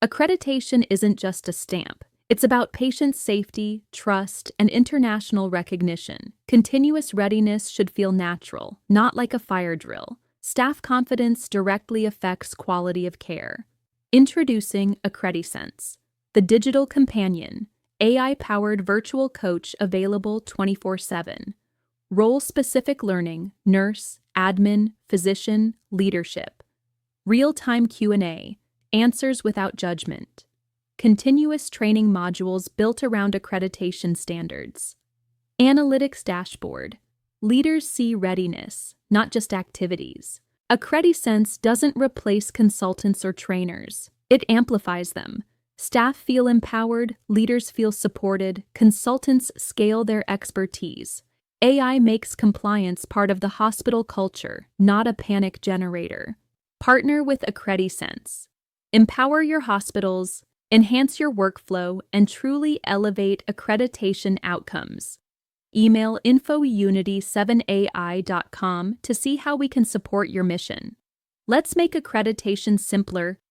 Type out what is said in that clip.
Accreditation isn't just a stamp. It's about patient safety, trust, and international recognition. Continuous readiness should feel natural, not like a fire drill. Staff confidence directly affects quality of care. Introducing AccrediSense, the digital companion, AI-powered virtual coach available 24/7. Role-specific learning, nurse, admin, physician, leadership. Real-time Q&A, answers without judgment. Continuous training modules built around accreditation standards. Analytics dashboard. Leaders see readiness, not just activities. AccrediSense doesn't replace consultants or trainers. It amplifies them. Staff feel empowered, leaders feel supported, consultants scale their expertise. AI makes compliance part of the hospital culture, not a panic generator. Partner with AccrediSense. Empower your hospitals, enhance your workflow, and truly elevate accreditation outcomes. Email info@unity7ai.com to see how we can support your mission. Let's make accreditation simpler,